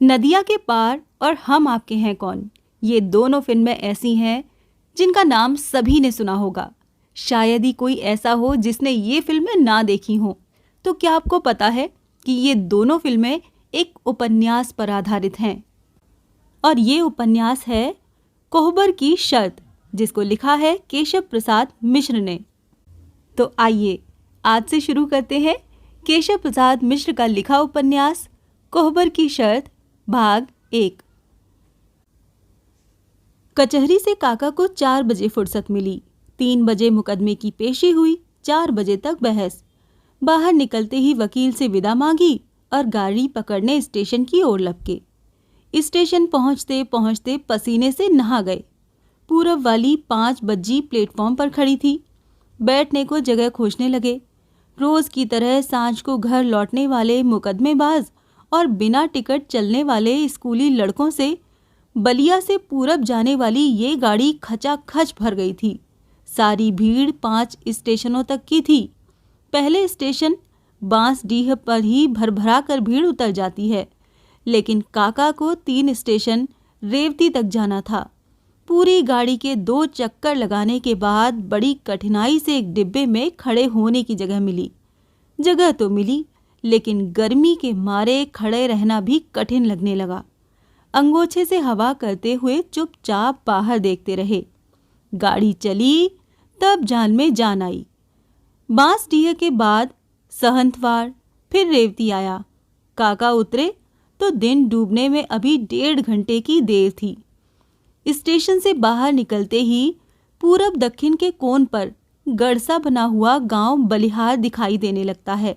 नदिया के पार और हम आपके हैं कौन, ये दोनों फिल्में ऐसी हैं जिनका नाम सभी ने सुना होगा। शायद ही कोई ऐसा हो जिसने ये फिल्में ना देखी हों। तो क्या आपको पता है कि ये दोनों फिल्में एक उपन्यास पर आधारित हैं? और ये उपन्यास है कोहबर की शर्त, जिसको लिखा है केशव प्रसाद मिश्र ने। तो आइए आज से शुरू करते हैं केशव प्रसाद मिश्र का लिखा उपन्यास कोहबर की शर्त भाग 1। कचहरी से काका को 4 बजे फुर्सत मिली। 3 बजे मुकदमे की पेशी हुई, 4 बजे तक बहस। बाहर निकलते ही वकील से विदा मांगी और गाड़ी पकड़ने स्टेशन की ओर लपके। स्टेशन पहुंचते पहुंचते पसीने से नहा गए। पूरब वाली 5 बज्जी प्लेटफॉर्म पर खड़ी थी। बैठने को जगह खोजने लगे। रोज की तरह सांझ को घर लौटने वाले मुकदमेबाज और बिना टिकट चलने वाले स्कूली लड़कों से बलिया से पूरब जाने वाली ये गाड़ी खचाखच भर गई थी। सारी भीड़ 5 स्टेशनों तक की थी। पहले स्टेशन बांसडीह पर ही भरभरा कर भीड़ उतर जाती है, लेकिन काका को 3 स्टेशन रेवती तक जाना था। पूरी गाड़ी के 2 चक्कर लगाने के बाद बड़ी कठिनाई से एक डिब्बे में खड़े होने की जगह मिली। जगह तो मिली, लेकिन गर्मी के मारे खड़े रहना भी कठिन लगने लगा। अंगोछे से हवा करते हुए चुपचाप बाहर देखते रहे। गाड़ी चली, तब जान में जान आई। बांसडीह के बाद सहंतवाड़, फिर रेवती आया। काका उतरे तो दिन डूबने में अभी 1.5 घंटे की देर थी। स्टेशन से बाहर निकलते ही पूरब दक्षिण के कोन पर गड़सा बना हुआ गांव बलिहार दिखाई देने लगता है।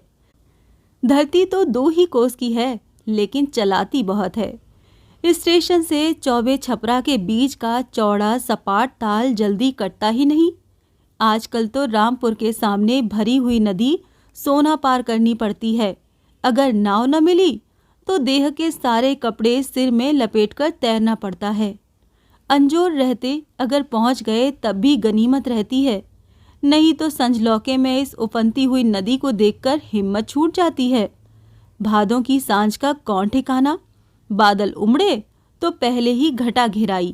धरती तो 2 ही कोस की है, लेकिन चलाती बहुत है। स्टेशन से चौबे छपरा के बीच का चौड़ा सपाट ताल जल्दी कटता ही नहीं। आजकल तो रामपुर के सामने भरी हुई नदी सोना पार करनी पड़ती है। अगर नाव न मिली तो देह के सारे कपड़े सिर में लपेटकर तैरना पड़ता है। अंजोर रहते अगर पहुंच गए तब भी गनीमत रहती है, नहीं तो संजलौके में इस उफनती हुई नदी को देखकर हिम्मत छूट जाती है। भादों की सांझ का कौन ठिकाना। बादल उमड़े तो पहले ही घटा घिराई।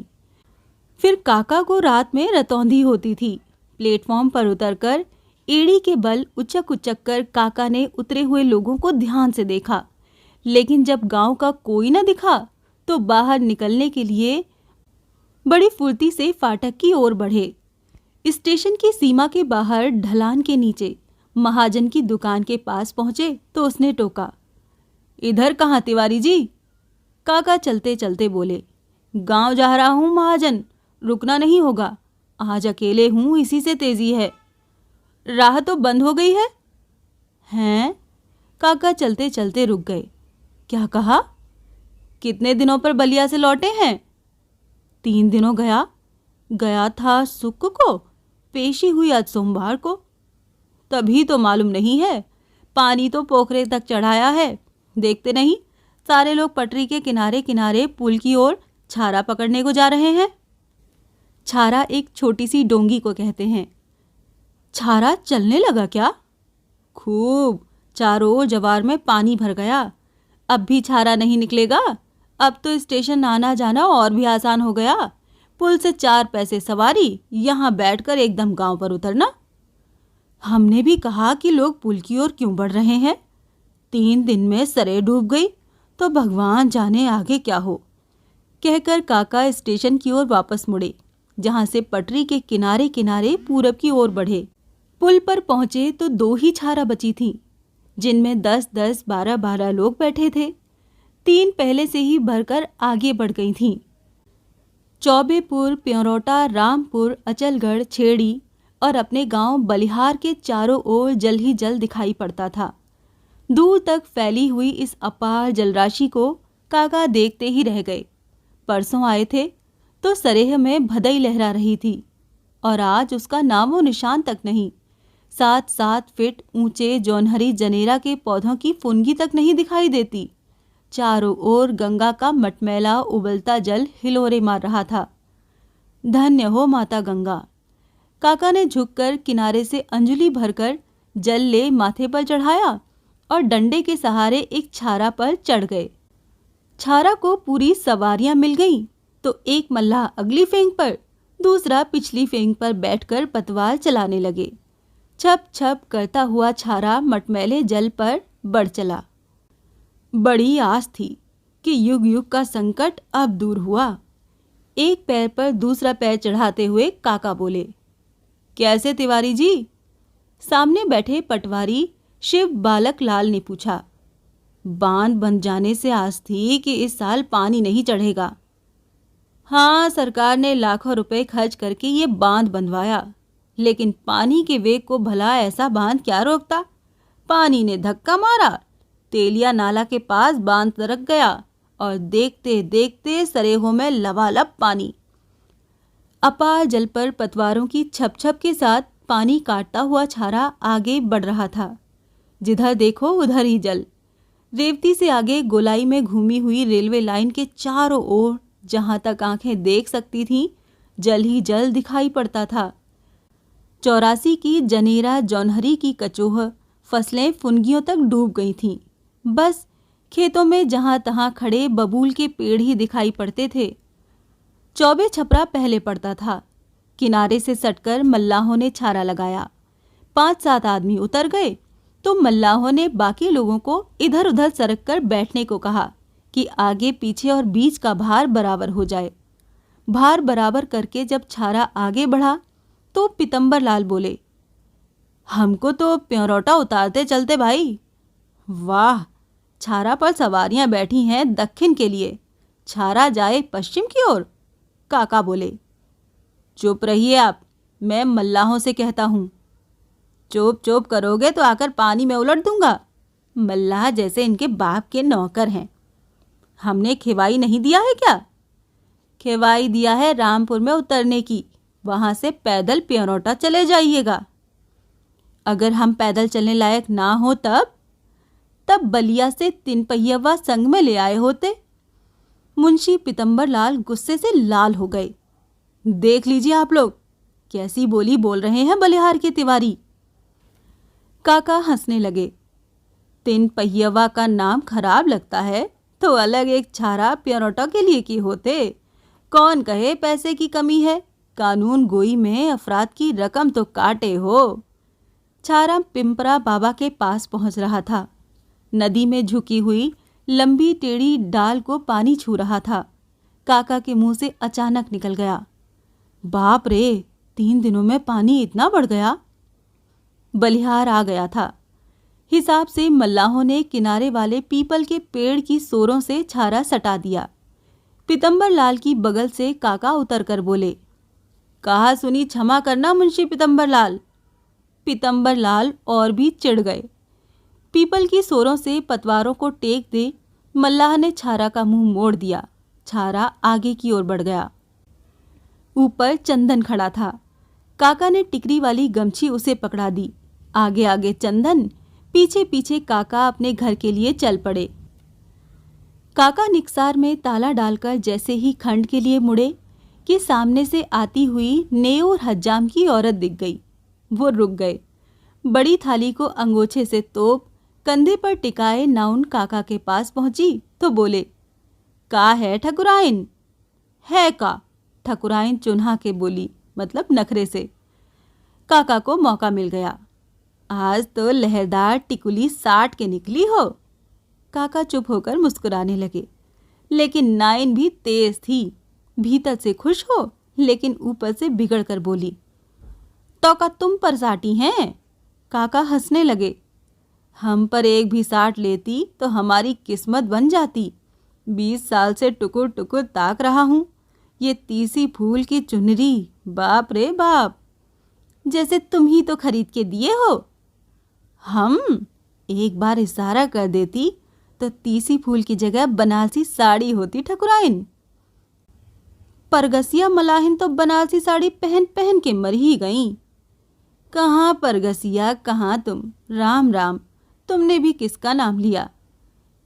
फिर काका को रात में रतौंधी होती थी। प्लेटफॉर्म पर उतरकर एड़ी के बल उचक उचक कर काका ने उतरे हुए लोगों को ध्यान से देखा, लेकिन जब गांव का कोई न दिखा तो बाहर निकलने के लिए बड़ी फुर्ती से फाटक की ओर बढ़े। स्टेशन की सीमा के बाहर ढलान के नीचे महाजन की दुकान के पास पहुंचे तो उसने टोका, इधर कहाँ तिवारी जी? काका चलते चलते बोले, गांव जा रहा हूँ महाजन, रुकना नहीं होगा। आज अकेले हूँ, इसी से तेजी है। राह तो बंद हो गई है। हैं? काका चलते चलते रुक गए। क्या कहा? कितने दिनों पर बलिया से लौटे हैं? 3 दिनों गया था शुक्र को, पेशी हुई आज सोमवार को। तभी तो मालूम नहीं है। पानी तो पोखरे तक चढ़ाया है। देखते नहीं, सारे लोग पटरी के किनारे किनारे पुल की ओर छारा पकड़ने को जा रहे हैं। छारा एक छोटी सी डोंगी को कहते हैं। छारा चलने लगा क्या? खूब, चारों ओर जवार में पानी भर गया। अब भी छारा नहीं निकलेगा। अब तो स्टेशन आना जाना और भी आसान हो गया। पुल से 4 पैसे सवारी, यहाँ बैठकर एकदम गांव पर उतरना। हमने भी कहा कि लोग पुल की ओर क्यों बढ़ रहे हैं। 3 दिन में सरे डूब गई तो भगवान जाने आगे क्या हो। कहकर काका स्टेशन की ओर वापस मुड़े, जहां से पटरी के किनारे किनारे पूरब की ओर बढ़े। पुल पर पहुंचे तो 2 ही छारा बची थीं, जिनमें 10-10, 12-12 लोग बैठे थे। 3 पहले से ही भरकर आगे बढ़ गई थीं। चौबेपुर, प्योरोटा, रामपुर, अचलगढ़, छेड़ी और अपने गांव बलिहार के चारों ओर जल ही जल दिखाई पड़ता था। दूर तक फैली हुई इस अपार जलराशि को काका देखते ही रह गए। परसों आए थे तो सरेह में भदई लहरा रही थी, और आज उसका नामो निशान तक नहीं। 7-7 फीट ऊंचे जौनहरी जनेरा के पौधों की फुनगी तक नहीं दिखाई देती। चारों ओर गंगा का मटमैला उबलता जल हिलोरे मार रहा था। धन्य हो माता गंगा। काका ने झुककर किनारे से अंजलि भरकर जल ले माथे पर चढ़ाया और डंडे के सहारे एक छारा पर चढ़ गए। छारा को पूरी सवारियां मिल गईं, तो एक मल्लाह अगली फेंग पर, दूसरा पिछली फेंग पर बैठकर पतवार चलाने लगे। छप छप करता हुआ छारा मटमैले जल पर बढ़ चला। बड़ी आस थी कि युग युग का संकट अब दूर हुआ। एक पैर पर दूसरा पैर चढ़ाते हुए काका बोले, कैसे तिवारी जी? सामने बैठे पटवारी शिव बालक लाल ने पूछा। बांध बन जाने से आस थी कि इस साल पानी नहीं चढ़ेगा। हाँ, सरकार ने लाखों रुपए खर्च करके ये बांध बंधवाया, लेकिन पानी के वेग को भला ऐसा बांध क्या रोकता? पानी ने धक्का मारा, तेलिया नाला के पास बांध तरक गया और देखते देखते सरेहों में लबालब पानी। अपार जल पर पतवारों की छप छप के साथ पानी काटता हुआ छारा आगे बढ़ रहा था। जिधर देखो उधर ही जल। रेवती से आगे गोलाई में घूमी हुई रेलवे लाइन के चारों ओर जहां तक आंखें देख सकती थीं, जल ही जल दिखाई पड़ता था। 84 की जनेरा जौनहरी की कचोह फसलें फुनगियों तक डूब गई थीं। बस खेतों में जहां तहां खड़े बबूल के पेड़ ही दिखाई पड़ते थे। चौबे छपरा पहले पड़ता था। किनारे से सटकर मल्लाहों ने छारा लगाया। 5-7 आदमी उतर गए तो मल्लाहों ने बाकी लोगों को इधर उधर सरक कर बैठने को कहा कि आगे पीछे और बीच का भार बराबर हो जाए। भार बराबर करके जब छारा आगे बढ़ा तो पितंबर लाल बोले, हमको तो प्योरोटा उतारते चलते भाई। वाह, छारा पर सवारियां बैठी हैं दक्षिण के लिए, छारा जाए पश्चिम की ओर। काका बोले, चुप रहिए आप, मैं मल्लाहों से कहता हूं। चुप चुप करोगे तो आकर पानी में उलट दूंगा। मल्लाह जैसे इनके बाप के नौकर हैं। हमने खिवाई नहीं दिया है क्या? खिवाई दिया है रामपुर में उतरने की, वहां से पैदल प्योरोटा चले जाइएगा। अगर हम पैदल चलने लायक ना हो तब बलिया से 3 पहिया संग में ले आए होते। मुंशी पितंबर लाल गुस्से से लाल हो गए। देख लीजिए आप लोग, कैसी बोली बोल रहे हैं बलिहार के तिवारी। काका हंसने लगे। 3 पहिया का नाम खराब लगता है तो अलग एक छारा प्योरोटा के लिए की होते। कौन कहे पैसे की कमी है, कानून गोई में अफराद की रकम तो काटे हो। छारा पिंपरा बाबा के पास पहुंच रहा था। नदी में झुकी हुई लंबी टेढ़ी डाल को पानी छू रहा था। काका के मुंह से अचानक निकल गया, बाप रे, 3 दिनों में पानी इतना बढ़ गया। बलिहार आ गया था। हिसाब से मल्लाहों ने किनारे वाले पीपल के पेड़ की सोरों से छारा सटा दिया। पितंबर लाल की बगल से काका उतरकर बोले, कहा सुनी क्षमा करना मुंशी पितंबर लाल। पितंबर लाल और भी चिढ़ गए। पीपल की सोरों से पतवारों को टेक दे मल्लाह ने छारा का मुंह मोड़ दिया। छारा आगे की ओर बढ़ गया। ऊपर चंदन खड़ा था। काका ने टिकरी वाली गमछी उसे पकड़ा दी। आगे आगे चंदन, पीछे पीछे काका अपने घर के लिए चल पड़े। काका निकसार में ताला डालकर जैसे ही खंड के लिए मुड़े कि सामने से आती हुई नेऊर हज्जाम की औरत दिख गई। वो रुक गए। बड़ी थाली को अंगोछे से तोप कंधे पर टिकाए नाउन काका के पास पहुंची तो बोले, का है ठकुराइन? है का? ठकुराइन चुन्हा के बोली, मतलब नखरे से। काका को मौका मिल गया। आज तो लहरदार टिकुली 60 के निकली हो। काका चुप होकर मुस्कुराने लगे, लेकिन नाइन भी तेज थी। भीतर से खुश हो लेकिन ऊपर से बिगड़ कर बोली, तो का तुम पर साटी हैं? काका हंसने लगे। हम पर एक भी साट लेती तो हमारी किस्मत बन जाती। 20 साल से टुकुर टुकुर ताक रहा हूं। ये तीसी फूल की चुनरी, बाप रे बाप, जैसे तुम ही तो खरीद के दिए हो। हम एक बार इशारा कर देती तो तीसी फूल की जगह बनारसी साड़ी होती ठकुराइन। परगसिया मलाहिन तो बनारसी साड़ी पहन पहन के मर ही गईं। कहाँ परगसिया, कहाँ तुम। राम राम, तुमने भी किसका नाम लिया?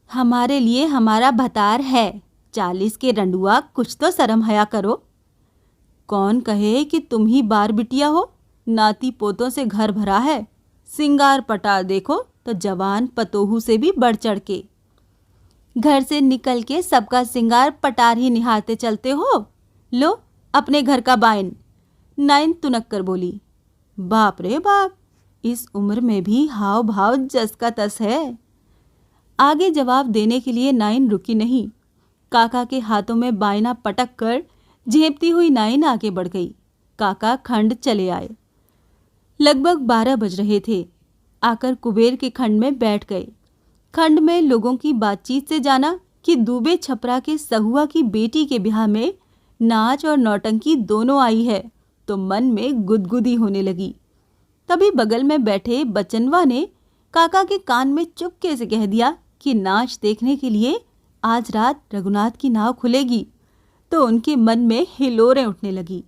हमारे लिए हमारा भतार है। 40 के रंडुआ, कुछ तो शर्म हया करो। कौन कहे कि तुम ही बार बिटिया हो? नाती पोतों से घर भरा है। सिंगार पटार देखो तो जवान पतोहू से भी बढ़ चढ़ के। घर से निकल के सबका सिंगार पटार ही निहारते चलते हो। लो अपने घर का बाइन। नाइन तुनक कर बोली। बाप रे बाप, इस उम्र में भी हाव भाव जस का तस है। आगे जवाब देने के लिए नाइन रुकी नहीं। काका के हाथों में बायना पटक कर झेपती हुई नाइन आगे बढ़ गई। काका खंड चले आए। लगभग 12 बज रहे थे। आकर कुबेर के खंड में बैठ गए। खंड में लोगों की बातचीत से जाना कि दूबे छपरा के सहुआ की बेटी के ब्याह में नाच और नौटंकी दोनों आई है, तो मन में गुदगुदी होने लगी। तभी बगल में बैठे बचनवा ने काका के कान में चुपके से कह दिया कि नाच देखने के लिए आज रात रघुनाथ की नाव खुलेगी। तो उनके मन में हिलोरें उठने लगी।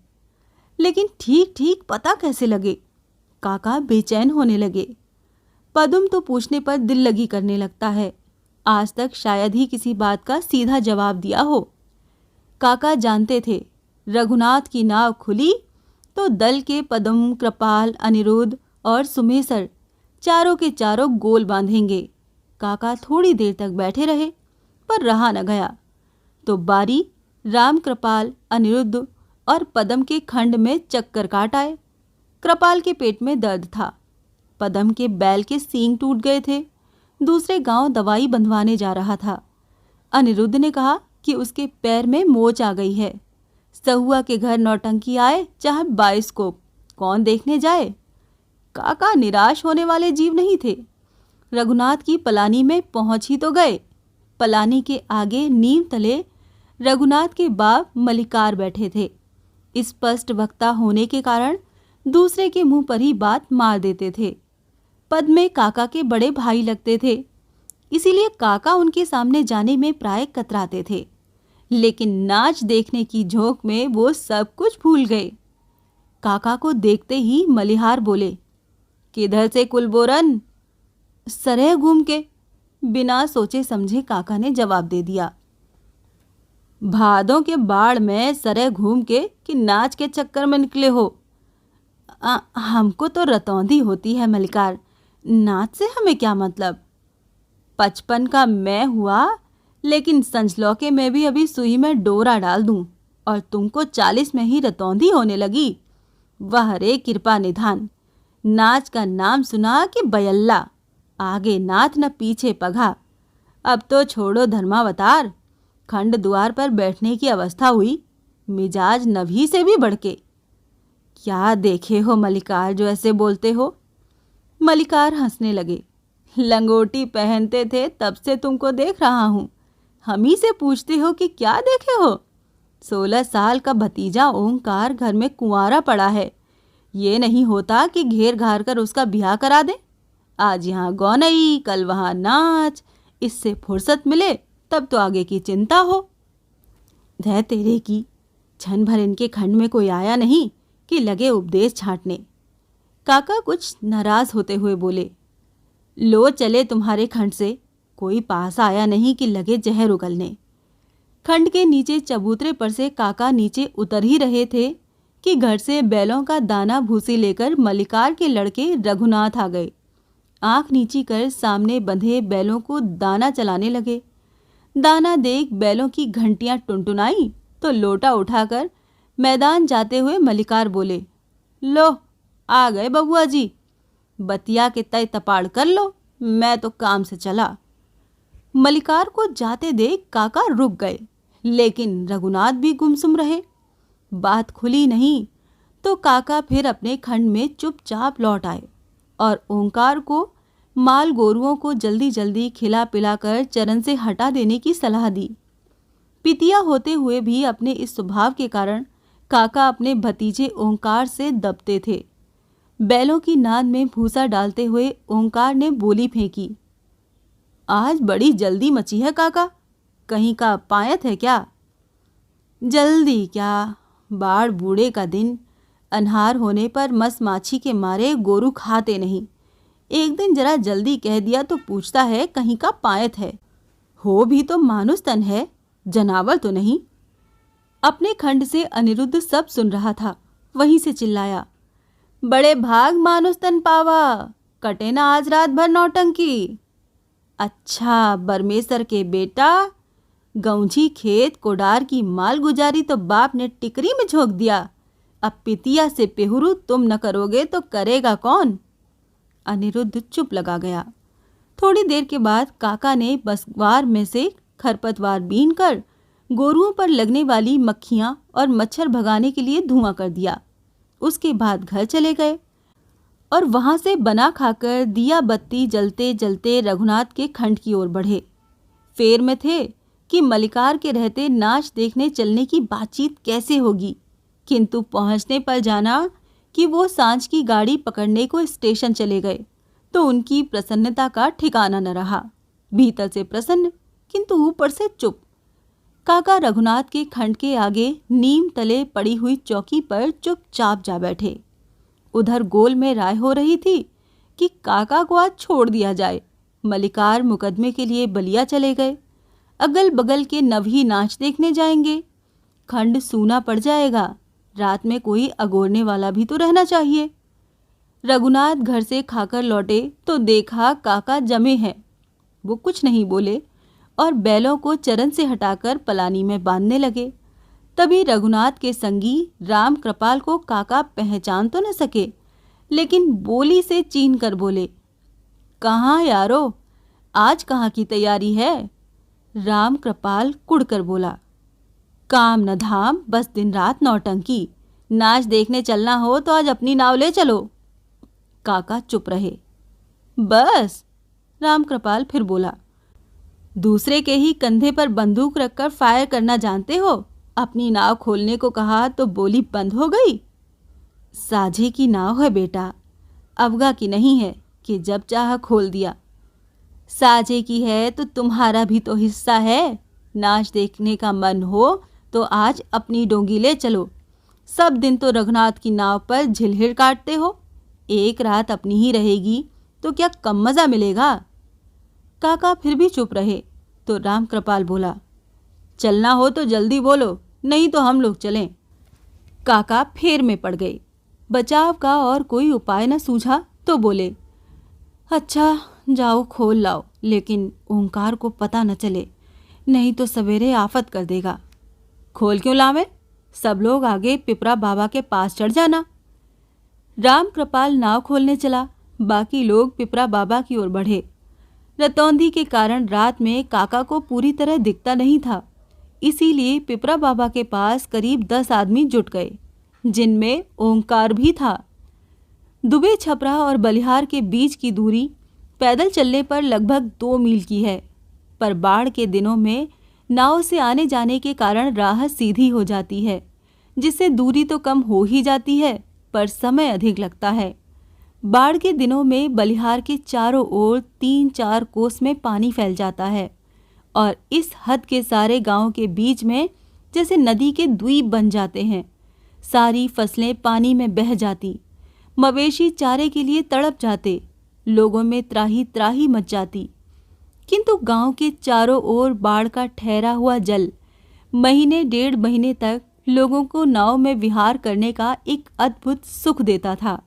लेकिन ठीक ठीक पता कैसे लगे? काका बेचैन होने लगे। पदुम तो पूछने पर दिल लगी करने लगता है। आज तक शायद ही किसी बात का सीधा जवाब दिया हो। काका जानते थे रघुनाथ की नाव खुली तो दल के पदम, कृपाल, अनिरुद्ध और सुमेसर चारों के चारों गोल बांधेंगे। काका थोड़ी देर तक बैठे रहे पर रहा न गया। तो बारी राम, कृपाल, अनिरुद्ध और पदम के खंड में चक्कर काट आए। कृपाल के पेट में दर्द था। पदम के बैल के सींग टूट गए थे। दूसरे गांव दवाई बंधवाने जा रहा था। अनिरुद्ध ने कहा कि उसके पैर में मोच आ गई है। सहुआ के घर नौटंकी आए चाहे बाइस्कोप, कौन देखने जाए? काका निराश होने वाले जीव नहीं थे। रघुनाथ की पलानी में पहुंच ही तो गए। पलानी के आगे नीम तले रघुनाथ के बाप मलिकार बैठे थे। स्पष्ट वक्ता होने के कारण दूसरे के मुंह पर ही बात मार देते थे। पद में काका के बड़े भाई लगते थे, इसीलिए काका उनके सामने जाने में प्राय कतराते थे। लेकिन नाच देखने की झोंक में वो सब कुछ भूल गए। काका को देखते ही मलिहार बोले, किधर से कुलबोरन? सरेह घूम के, बिना सोचे समझे काका ने जवाब दे दिया। भादों के बाढ़ में सरेह घूम के कि नाच के चक्कर में निकले हो? हमको तो रतौंधी होती है मलिकार, नाच से हमें क्या मतलब? 55 का मैं हुआ, लेकिन संजलौके में भी अभी सुई में डोरा डाल दूं और तुमको 40 में ही रतौंधी होने लगी। वह रे कृपा निधान, नाच का नाम सुना कि बयल्ला, आगे नाथ न पीछे पघा। अब तो छोड़ो धर्मावतार, खंड द्वार पर बैठने की अवस्था हुई, मिजाज नभी से भी बढ़ के। क्या देखे हो मलिकार जो ऐसे बोलते हो? मलिकार हंसने लगे। लंगोटी पहनते थे तब से तुमको देख रहा हूं, हम ही से पूछते हो कि क्या देखे हो? 16 साल का भतीजा ओंकार घर में कुंवारा पड़ा है। ये नहीं होता कि घेर घार कर उसका ब्याह करा दे। आज यहाँ गौनई, कल वहाँ नाच, इससे फुर्सत मिले तब तो आगे की चिंता हो। धै तेरे की, क्षण भर इनके खंड में कोई आया नहीं कि लगे उपदेश छांटने। काका कुछ नाराज होते हुए बोले, लो चले तुम्हारे खंड से, कोई पास आया नहीं कि लगे जहर उगलने। खंड के नीचे चबूतरे पर से काका नीचे उतर ही रहे थे कि घर से बैलों का दाना भूसी लेकर मलिकार के लड़के रघुनाथ आ गए। आंख नीची कर सामने बंधे बैलों को दाना चलाने लगे। दाना देख बैलों की घंटियां टुनटुनाई तो लोटा उठाकर मैदान जाते हुए मलिकार बोले, लो आ गए बबुआ जी, बतिया के तय तपाड़ कर लो, मैं तो काम से चला। मलिकार को जाते देख काका रुक गए, लेकिन रघुनाथ भी गुमसुम रहे। बात खुली नहीं तो काका फिर अपने खंड में चुपचाप लौट आए और ओंकार को माल गोरुओं को जल्दी जल्दी खिला पिलाकर चरण से हटा देने की सलाह दी। पितिया होते हुए भी अपने इस स्वभाव के कारण काका अपने भतीजे ओंकार से दबते थे। बैलों की नाद में भूसा डालते हुए ओंकार ने बोली फेंकी, आज बड़ी जल्दी मची है काका, कहीं का पायत है क्या? जल्दी क्या, बाढ़ बूढ़े का दिन, अन्हार होने पर मस माछी के मारे गोरू खाते नहीं। एक दिन जरा जल्दी कह दिया तो पूछता है कहीं का पायत है। हो भी तो मानुस तन है, जनावर तो नहीं। अपने खंड से अनिरुद्ध सब सुन रहा था, वहीं से चिल्लाया, बड़े भाग मानुस तन पावा, कटे ना आज रात भर नौटंकी। अच्छा बरमेसर के बेटा, गौंझी खेत कोडार की माल गुजारी तो बाप ने टिकरी में झोंक दिया। अब पितिया से पेहुरू तुम न करोगे तो करेगा कौन? अनिरुद्ध चुप लगा गया। थोड़ी देर के बाद काका ने बसवार में से खरपतवार बीन कर गोरुओं पर लगने वाली मक्खियां और मच्छर भगाने के लिए धुआं कर दिया। उसके बाद घर चले गए और वहां से बना खाकर दिया बत्ती जलते जलते रघुनाथ के खंड की ओर बढ़े। फेर में थे कि मलिकार के रहते नाच देखने चलने की बातचीत कैसे होगी, किंतु पहुंचने पर जाना कि वो सांझ की गाड़ी पकड़ने को स्टेशन चले गए तो उनकी प्रसन्नता का ठिकाना न रहा। भीतर से प्रसन्न किंतु ऊपर से चुप। काका रघुनाथ के खंड के आगे नीम तले पड़ी हुई चौकी पर चुपचाप जा बैठे। उधर गोल में राय हो रही थी कि काका को आज छोड़ दिया जाए। मलिकार मुकदमे के लिए बलिया चले गए। अगल बगल के नवही नाच देखने जाएंगे। खंड सूना पड़ जाएगा। रात में कोई अगोरने वाला भी तो रहना चाहिए। रघुनाथ घर से खाकर लौटे तो देखा काका जमे हैं। वो कुछ नहीं बोले और बैलों को चरण से हटाकर पलानी में बांधने लगे। तभी रघुनाथ के संगी राम कृपाल को काका पहचान तो न सके, लेकिन बोली से चीन कर बोले, कहाँ यारो, आज कहाँ की तैयारी है? राम कृपाल कुड़कर बोला, काम न धाम, बस दिन रात नौटंकी। नाच देखने चलना हो तो आज अपनी नाव ले चलो। काका चुप रहे। बस, राम कृपाल फिर बोला, दूसरे के ही कंधे पर बंदूक रखकर फायर करना जानते हो? अपनी नाव खोलने को कहा तो बोली बंद हो गई। साझे की नाव है बेटा, अवगा की नहीं है कि जब चाहा खोल दिया। साझे की है तो तुम्हारा भी तो हिस्सा है। नाच देखने का मन हो तो आज अपनी डोंगी ले चलो। सब दिन तो रघुनाथ की नाव पर झिलहिल काटते हो, एक रात अपनी ही रहेगी तो क्या कम मज़ा मिलेगा? काका फिर भी चुप रहे तो राम कृपाल बोला, चलना हो तो जल्दी बोलो, नहीं तो हम लोग चलें। काका फेर में पड़ गए। बचाव का और कोई उपाय न सूझा तो बोले, अच्छा जाओ खोल लाओ, लेकिन ओंकार को पता न चले, नहीं तो सवेरे आफत कर देगा। खोल क्यों लावे? सब लोग आगे पिपरा बाबा के पास चढ़ जाना। राम कृपाल नाव खोलने चला। बाकी लोग पिपरा बाबा की ओर बढ़े। रतौंधी के कारण रात में काका को पूरी तरह दिखता नहीं था, इसीलिए पिपरा बाबा के पास करीब 10 आदमी जुट गए, जिनमें ओंकार भी था। दुबे छपरा और बलिहार के बीच की दूरी पैदल चलने पर लगभग 2 मील की है, पर बाढ़ के दिनों में नाव से आने जाने के कारण राह सीधी हो जाती है, जिससे दूरी तो कम हो ही जाती है पर समय अधिक लगता है। बाढ़ के दिनों में बलिहार के चारों ओर 3-4 कोस में पानी फैल जाता है और इस हद के सारे गांव के बीच में जैसे नदी के द्वीप बन जाते हैं। सारी फसलें पानी में बह जाती, मवेशी चारे के लिए तड़प जाते, लोगों में त्राही त्राही मच जाती। किंतु गांव के चारों ओर बाढ़ का ठहरा हुआ जल महीने 1.5 महीने तक लोगों को नाव में विहार करने का एक अद्भुत सुख देता था।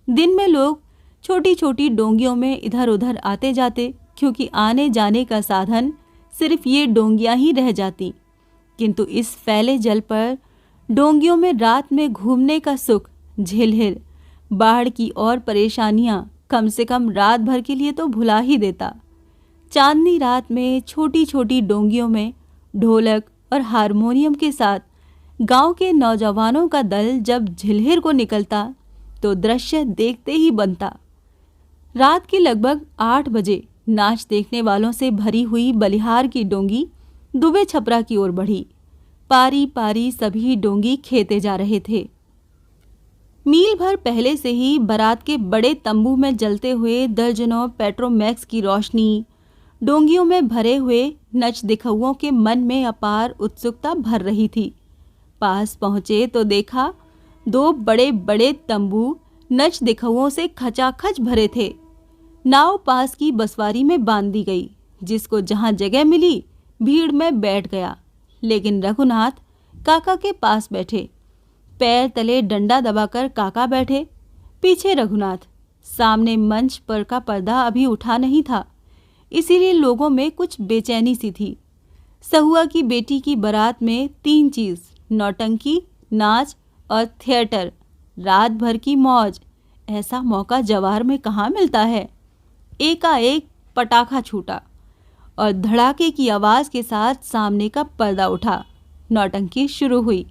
दिन में लोग छोटी छोटी डोंगियों में इधर उधर आते जाते, क्योंकि आने जाने का साधन सिर्फ ये डोंगियां ही रह जाती। किंतु इस फैले जल पर डोंगियों में रात में घूमने का सुख झिलहिल बाढ़ की और परेशानियां कम से कम रात भर के लिए तो भुला ही देता। चांदनी रात में छोटी छोटी डोंगियों में ढोलक और हारमोनियम के साथ गांव के नौजवानों का दल जब झिलहिर को निकलता तो दृश्य देखते ही बनता। रात के लगभग 8 बजे नाच देखने वालों से भरी हुई बलिहार की डोंगी दुबे छपरा की ओर बढ़ी। पारी पारी सभी डोंगी खेते जा रहे थे। मील भर पहले से ही बारात के बड़े तंबू में जलते हुए दर्जनों पेट्रोमैक्स की रोशनी डोंगियों में भरे हुए नच दिखउओं के मन में अपार उत्सुकता भर रही थी। पास पहुंचे तो देखा 2 बड़े बड़े तंबू नच दिखउओं से खचाखच भरे थे। नाव पास की बसवारी में बांध दी गई। जिसको जहां जगह मिली भीड़ में बैठ गया, लेकिन रघुनाथ काका के पास बैठे। पैर तले डंडा दबाकर काका बैठे, पीछे रघुनाथ। सामने मंच पर का पर्दा अभी उठा नहीं था, इसीलिए लोगों में कुछ बेचैनी सी थी। सहुआ की बेटी की बारात में 3 चीज़, नौटंकी, नाच और थिएटर, रात भर की मौज। ऐसा मौका जवार में कहाँ मिलता है। एकाएक पटाखा छूटा और धड़ाके की आवाज़ के साथ सामने का पर्दा उठा। नौटंकी शुरू हुई।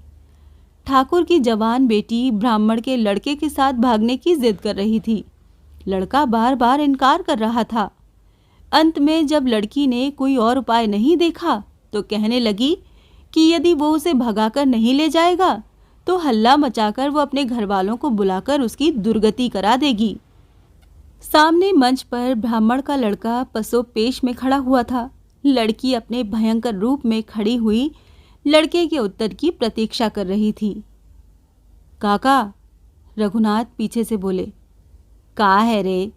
ठाकुर की जवान बेटी ब्राह्मण के लड़के के साथ भागने की जिद कर रही थी। लड़का बार बार इनकार कर रहा था। अंत में जब लड़की ने कोई और उपाय नहीं देखा तो कहने लगी कि यदि वो उसे भगाकर नहीं ले जाएगा तो हल्ला मचाकर वो अपने घर वालों को बुलाकर उसकी दुर्गति करा देगी। सामने मंच पर ब्राह्मण का लड़का पसोपेश में खड़ा हुआ था। लड़की अपने भयंकर रूप में खड़ी हुई लड़के के उत्तर की प्रतीक्षा कर रही थी। काका, रघुनाथ पीछे से बोले। का है रे,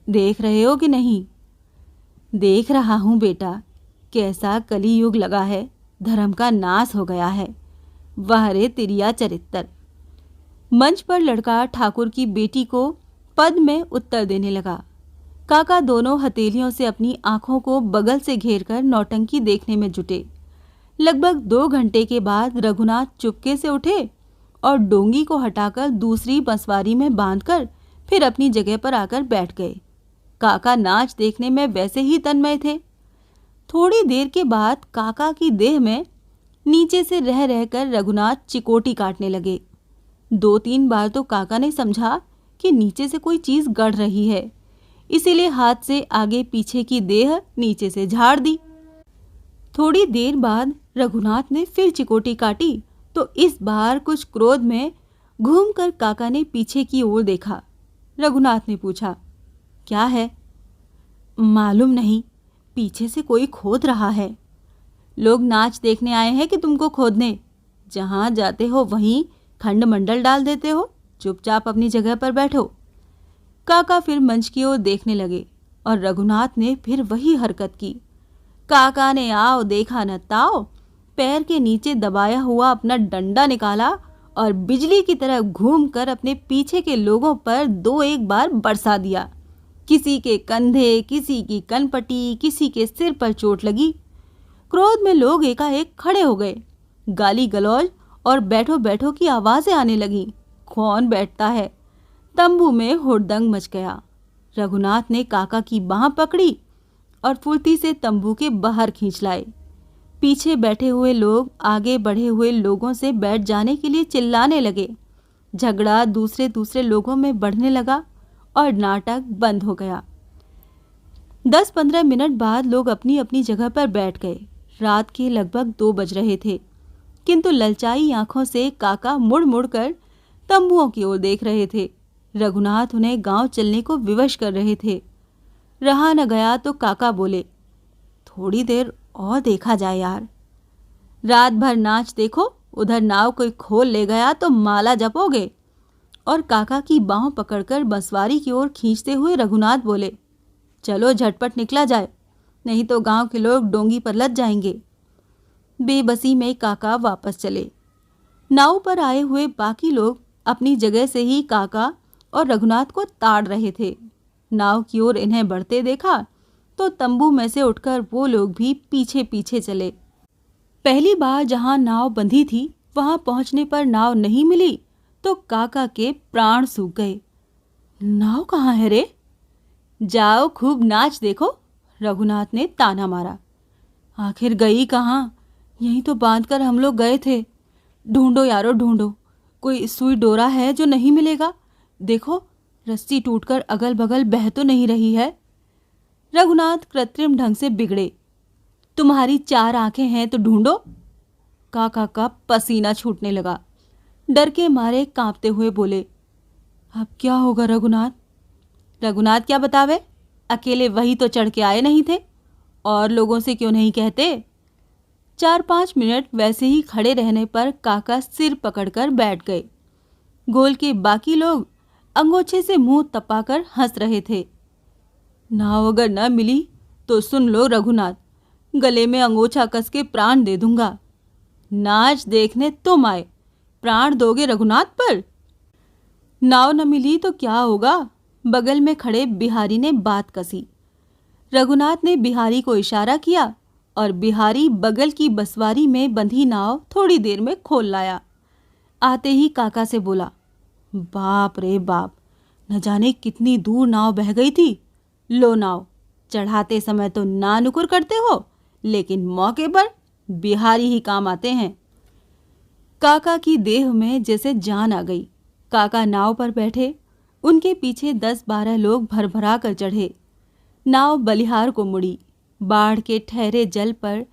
देख रहे हो कि नहीं? देख रहा हूं बेटा, कैसा कली युग लगा है, धर्म का नाश हो गया है। वाह रे तिरिया चरित्र। मंच पर लड़का ठाकुर की बेटी को पद में उत्तर देने लगा। काका दोनों हथेलियों से अपनी आंखों को बगल से घेरकर नौटंकी देखने में जुटे। लगभग 2 घंटे के बाद रघुनाथ चुपके से उठे और डोंगी को हटाकर दूसरी बंसवारी में बांधकर फिर अपनी जगह पर आकर बैठ गए। काका नाच देखने में वैसे ही तन्मय थे। थोड़ी देर के बाद काका की देह में नीचे से रह रहकर रघुनाथ चिकोटी काटने लगे। 2-3 बार तो काका ने समझा कि नीचे से कोई चीज गड़ रही है, इसीलिए हाथ से आगे पीछे की देह नीचे से झाड़ दी। थोड़ी देर बाद रघुनाथ ने फिर चिकोटी काटी तो इस बार कुछ क्रोध में घूमकर काका ने पीछे की ओर देखा। रघुनाथ ने पूछा, क्या है? मालूम नहीं, पीछे से कोई खोद रहा है। लोग नाच देखने आए हैं कि तुमको खोदने? जहां जाते हो वहीं खंड मंडल डाल देते हो। चुपचाप अपनी जगह पर बैठो। काका फिर मंच की ओर देखने लगे और रघुनाथ ने फिर वही हरकत की। काका ने आओ देखा न ताओ, पैर के नीचे दबाया हुआ अपना डंडा निकाला और बिजली की तरह घूमकर अपने पीछे के लोगों पर 2-1 बार बरसा दिया। किसी के कंधे, किसी की कनपटी, किसी के सिर पर चोट लगी। क्रोध में लोग एकाएक खड़े हो गए। गाली गलौज और बैठो बैठो की आवाजें आने लगीं। कौन बैठता है? तंबू में हुड़दंग मच गया। रघुनाथ ने काका की बांह पकड़ी और फुर्ती से तंबू के बाहर खींच लाए। पीछे बैठे हुए लोग आगे बढ़े हुए लोगों से बैठ जाने के लिए चिल्लाने लगे। झगड़ा दूसरे लोगों में बढ़ने लगा और नाटक बंद हो गया। 10-15 मिनट बाद लोग अपनी अपनी जगह पर बैठ गए। रात के लगभग 2 बज रहे थे, किंतु ललचाई आंखों से काका मुड़ मुड़ कर तंबुओं की ओर देख रहे थे। रघुनाथ उन्हें गांव चलने को विवश कर रहे थे। रहा न गया तो काका बोले, थोड़ी देर और देखा जाए यार। रात भर नाच देखो, उधर नाव कोई खोल ले गया तो माला जपोगे। और काका की बाहों पकड़कर बंसवारी की ओर खींचते हुए रघुनाथ बोले, चलो झटपट निकला जाए, नहीं तो गांव के लोग डोंगी पर लद जाएंगे। बेबसी में काका वापस चले। नाव पर आए हुए बाकी लोग अपनी जगह से ही काका और रघुनाथ को ताड़ रहे थे। नाव की ओर इन्हें बढ़ते देखा तो तंबू में से उठकर वो लोग भी पीछे पीछे चले। पहली बार जहां नाव बंधी थी वहां पहुंचने पर नाव नहीं मिली तो काका के प्राण सूख गए। नाव कहाँ है रे? जाओ खूब नाच देखो, रघुनाथ ने ताना मारा। आखिर गई कहाँ? यहीं तो बांधकर हम लोग गए थे। ढूंढो यारो ढूंढो, कोई सुई डोरा है जो नहीं मिलेगा? देखो रस्सी टूटकर अगल बगल बह तो नहीं रही है। रघुनाथ कृत्रिम ढंग से बिगड़े। तुम्हारी 4 आंखें हैं तो ढूंढो। काका का पसीना छूटने लगा। डर के मारे कांपते हुए बोले, अब क्या होगा रघुनाथ? रघुनाथ क्या बतावे, अकेले वही तो चढ़ के आए नहीं थे, और लोगों से क्यों नहीं कहते? 4-5 मिनट वैसे ही खड़े रहने पर काका सिर पकड़कर बैठ गए। गोल के बाकी लोग अंगोछे से मुंह तपाकर हंस रहे थे। नाव अगर न मिली तो सुन लो रघुनाथ, गले में अंगोछा कस के प्राण दे दूंगा। नाच देखने तुम आए, प्राण दोगे रघुनाथ पर? नाव न मिली तो क्या होगा? बगल में खड़े बिहारी ने बात कसी। रघुनाथ ने बिहारी को इशारा किया और बिहारी बगल की बसवारी में बंधी नाव थोड़ी देर में खोल लाया। आते ही काका से बोला, बाप रे बाप, न जाने कितनी दूर नाव बह गई थी। लो नाव, चढ़ाते समय तो ना नुकुर करते हो, लेकिन मौके पर बिहारी ही काम आते हैं। काका की देह में जैसे जान आ गई। काका नाव पर बैठे, उनके पीछे 10-12 लोग भरभरा कर चढ़े। नाव बलिहार को मुड़ी। बाढ़ के ठहरे जल पर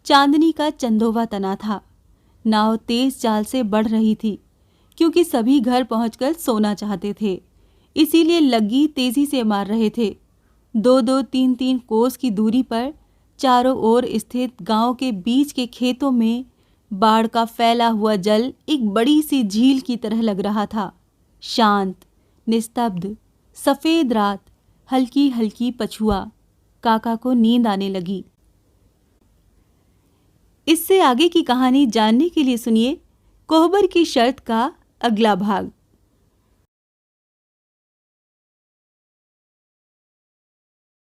चांदनी का चंदोवा तना था। नाव तेज चाल से बढ़ रही थी, क्योंकि सभी घर पहुंचकर सोना चाहते थे, इसीलिए लग्गी तेजी से मार रहे थे। 2-2, 3-3 कोस की दूरी पर चारों ओर स्थित गांव के बीच के खेतों में बाढ़ का फैला हुआ जल एक बड़ी सी झील की तरह लग रहा था। शांत, निस्तब्ध, सफेद रात, हल्की हल्की पछुआ। काका को नींद आने लगी। इससे आगे की कहानी जानने के लिए सुनिए कोहबर की शर्त का अगला भाग।